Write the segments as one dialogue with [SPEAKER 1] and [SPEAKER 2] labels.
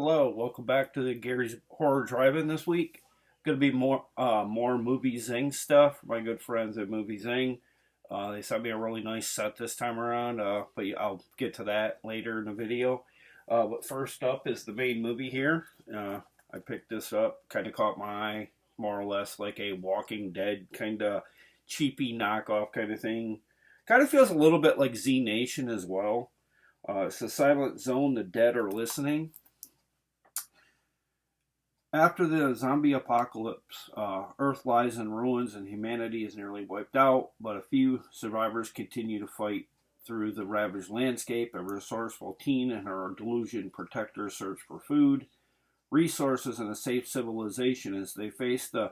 [SPEAKER 1] Hello, welcome back to the Gary's Horror Drive-In this week. Going to be more Movie Zing stuff. My good friends at Movie Zing. They sent me a really nice set this time around, but I'll get to that later in the video. But first up is the main movie here. I picked this up, kind of caught my eye, more or less like a Walking Dead kind of cheapy knockoff kind of thing. Kind of feels a little bit like Z Nation as well. It's the Silent Zone, the Dead Are Listening. After the zombie apocalypse, Earth lies in ruins and humanity is nearly wiped out, but a few survivors continue to fight through the ravaged landscape. A resourceful teen and her delusion protector search for food, resources, and a safe civilization as they face the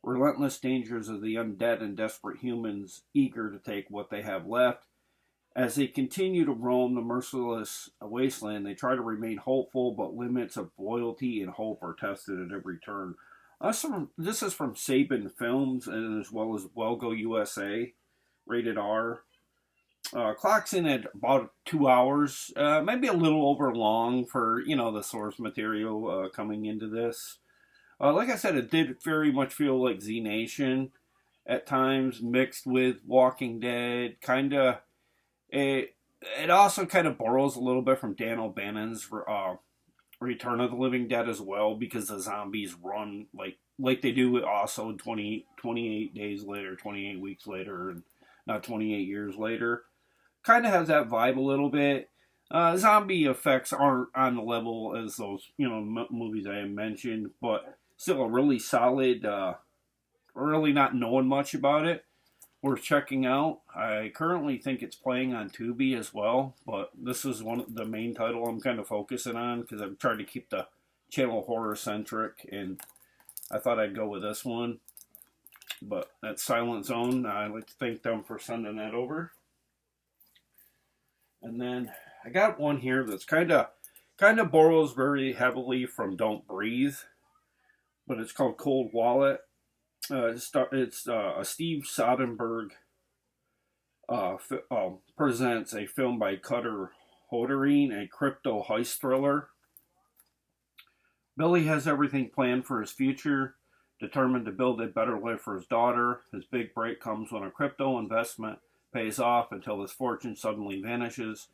[SPEAKER 1] relentless dangers of the undead and desperate humans eager to take what they have left. As they continue to roam the merciless wasteland, they try to remain hopeful, but limits of loyalty and hope are tested at every turn. This is from Saban Films, and as well as Welgo USA, rated R. Clocks in at about 2 hours, maybe a little over long for, the source material coming into this. Like I said, it did very much feel like Z Nation at times, mixed with Walking Dead, It also kind of borrows a little bit from Dan O'Bannon's Return of the Living Dead as well, because the zombies run like they do also 28 days later, 28 weeks later, and not 28 years later. Kind of has that vibe a little bit. Zombie effects aren't on the level as those movies I mentioned, but still a really solid. Really not knowing much about it. Worth checking out. I currently think it's playing on Tubi as well, but this is the main title I'm kind of focusing on because I'm trying to keep the channel horror centric, and I thought I'd go with this one. But that's Silent Zone. I'd like to thank them for sending that over. And then I got one here that's kind of borrows very heavily from Don't Breathe, but it's called Cold Wallet. It's a Steve Soderbergh presents a film by Cutter Hoderine, a crypto heist thriller. Billy has everything planned for his future, determined to build a better life for his daughter. His big break comes when a crypto investment pays off until his fortune suddenly vanishes.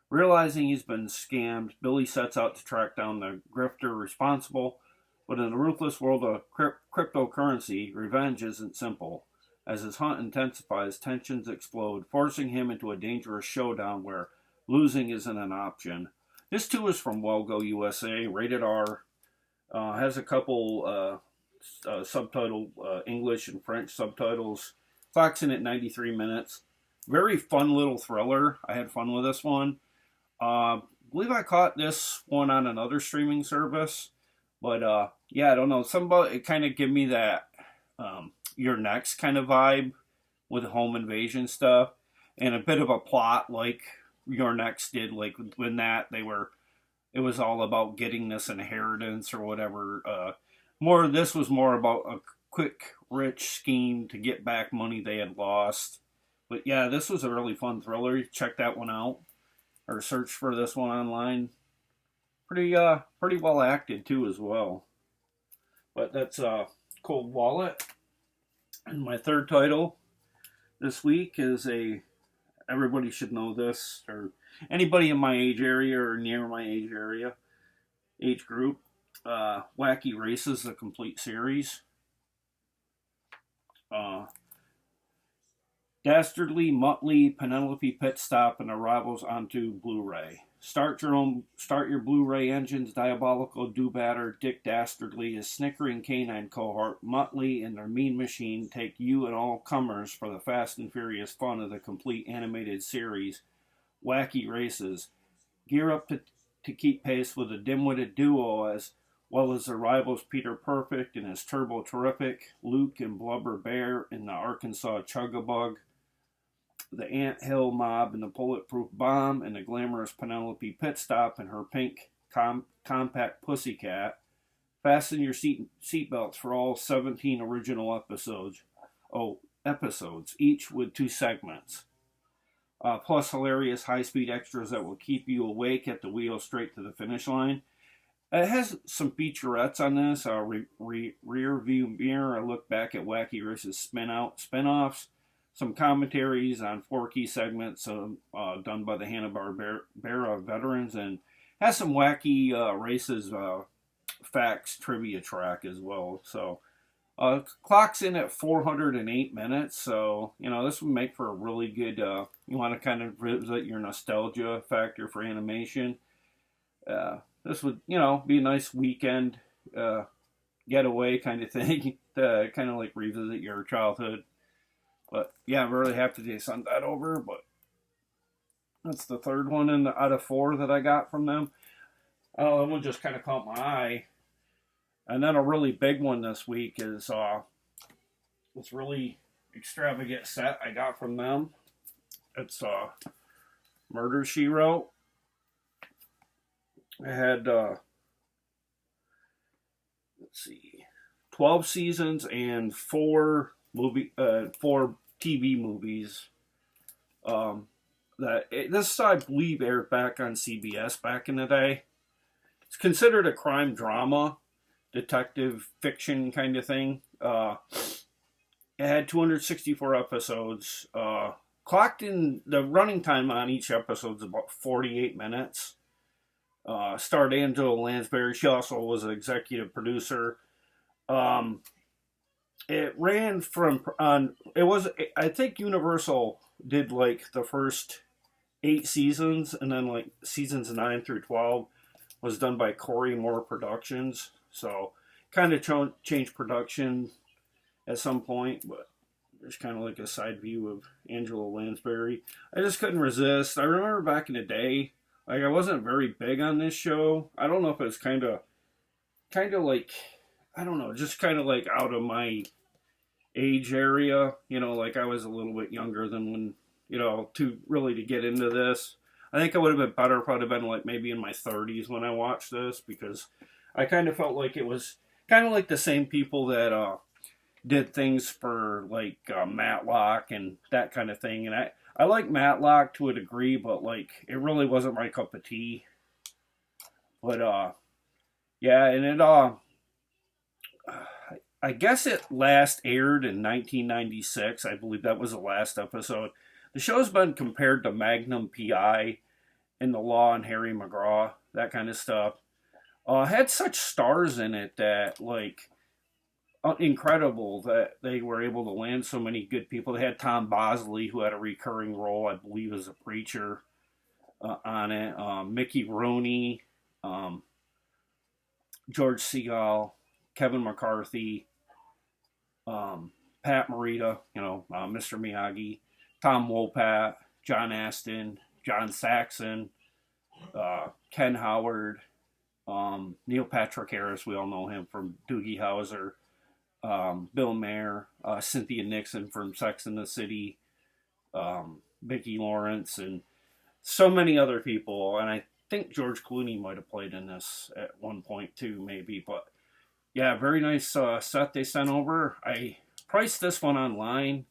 [SPEAKER 1] Realizing he's been scammed, Billy sets out to track down the grifter responsible. But in the ruthless world of cryptocurrency, revenge isn't simple. As his hunt intensifies, tensions explode, forcing him into a dangerous showdown where losing isn't an option. This too is from Welgo USA, rated R. Has a couple subtitle English and French subtitles. Clocks in at 93 minutes. Very fun little thriller. I had fun with this one. I believe I caught this one on another streaming service. But, yeah, I don't know. It kind of give me that Your Next kind of vibe with home invasion stuff. And a bit of a plot like Your Next did. Like, when it was all about getting this inheritance or whatever. This was more about a quick, rich scheme to get back money they had lost. But, yeah, this was a really fun thriller. Check that one out. Or search for this one online. Pretty well acted too as well. But that's Cold Wallet. And my third title this week is everybody should know this, or anybody in my age area or near my age group. Wacky Races, the complete series. Dastardly, Muttley, Penelope Pit Stop, and arrivals onto Blu-ray. Start your Blu-ray engine's diabolical do-batter Dick Dastardly, his snickering canine cohort, Muttley, and their mean machine take you and all comers for the fast and furious fun of the complete animated series, Wacky Races. Gear up to keep pace with a dim-witted duo as well as their rivals Peter Perfect and his Turbo Terrific, Luke and Blubber Bear and the Arkansas Chugabug, the Ant Hill Mob and the Bulletproof Bomb, and the glamorous Penelope Pitstop and her pink compact pussycat. Fasten your seatbelts for all 17 original episodes, each with 2 segments. Plus hilarious high-speed extras that will keep you awake at the wheel straight to the finish line. It has some featurettes on this. Rear view mirror. I look back at Wacky Races spin-offs. Some commentaries on 4 key segments done by the Hanna-Barbera veterans, and has some Wacky Races facts trivia track as well. So clocks in at 408 minutes. So, you know, this would make for a really good, you want to kind of revisit your nostalgia factor for animation. This would, you know, be a nice weekend getaway kind of thing to kind of like revisit your childhood. But yeah, I'm really happy they sent that over. But that's the third one out of 4 that I got from them. Oh, that one just kind of caught my eye. And then a really big one this week is this really extravagant set I got from them. It's Murder, She Wrote. I had, let's see, 12 seasons and 4 TV movies. This I believe aired back on CBS back in the day. It's considered a crime drama, detective fiction kind of thing. It had 264 episodes. Clocked in the running time on each episode is about 48 minutes. Starred Angela Lansbury. She also was an executive producer. It ran from I think Universal did like the first 8 seasons, and then like seasons 9 through 12 was done by Corey Moore Productions. So kind of changed production at some point, but there's kind of like a side view of Angela Lansbury. I just couldn't resist. I remember back in the day, like I wasn't very big on this show. I don't know if it's kind of like, I don't know, just kind of like out of my age area. You know, like I was a little bit younger than when, you know, to get into this. I think I would have been better if I'd have been like maybe in my 30s when I watched this, because I kind of felt like it was kind of like the same people that did things for like Matlock and that kind of thing. And I like Matlock to a degree, but like it really wasn't my cup of tea. But yeah, and it I guess it last aired in 1996. I believe that was the last episode. The show's been compared to Magnum P.I. and The Law and Harry McGraw, that kind of stuff. Had such stars in it that, like, incredible that they were able to land so many good people. They had Tom Bosley, who had a recurring role, I believe, as a preacher on it. Mickey Rooney, George Segal, Kevin McCarthy, Pat Morita, you know, Mr. Miyagi, Tom Wopat, John Astin, John Saxon, Ken Howard, Neil Patrick Harris, we all know him from Doogie Howser, Bill Maher, Cynthia Nixon from Sex and the City, Vicki Lawrence, and so many other people. And I think George Clooney might have played in this at one point too, maybe. But yeah, very nice set they sent over. I priced this one online.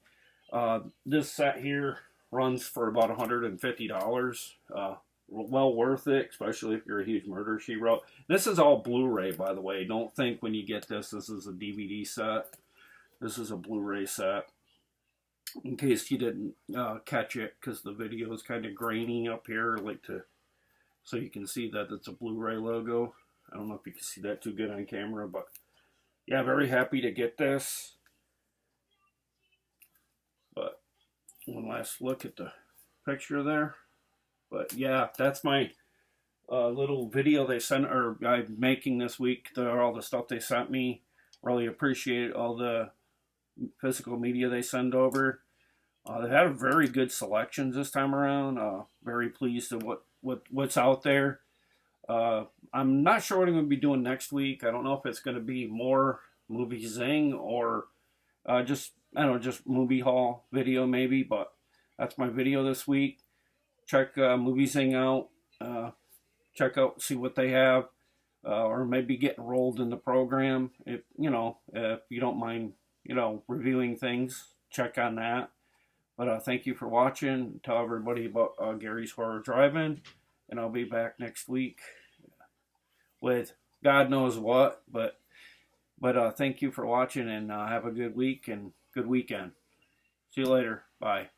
[SPEAKER 1] This set here runs for about $150. Well worth it, especially if you're a huge Murder, She Wrote. This is all Blu-ray, by the way. Don't think when you get this is a DVD set. This is a Blu-ray set. In case you didn't catch it, because the video is kind of grainy up here, so you can see that it's a Blu-ray logo. I don't know if you can see that too good on camera, but yeah, very happy to get this. But one last look at the picture there. But yeah, that's my little video they sent, or I'm making this week. All the stuff they sent me. Really appreciate all the physical media they send over. They had very good selections this time around. Very pleased with what's out there. I'm not sure what I'm going to be doing next week. I don't know if it's going to be more Movie Zing or just movie haul video maybe. But that's my video this week. Check Movie Zing out. Check out, see what they have, or maybe get enrolled in the program. If you don't mind, reviewing things, check on that. But thank you for watching. Tell everybody about Gary's Horror Drive-In, and I'll be back next week with God knows what. But thank you for watching, and have a good week and good weekend. See you later. Bye.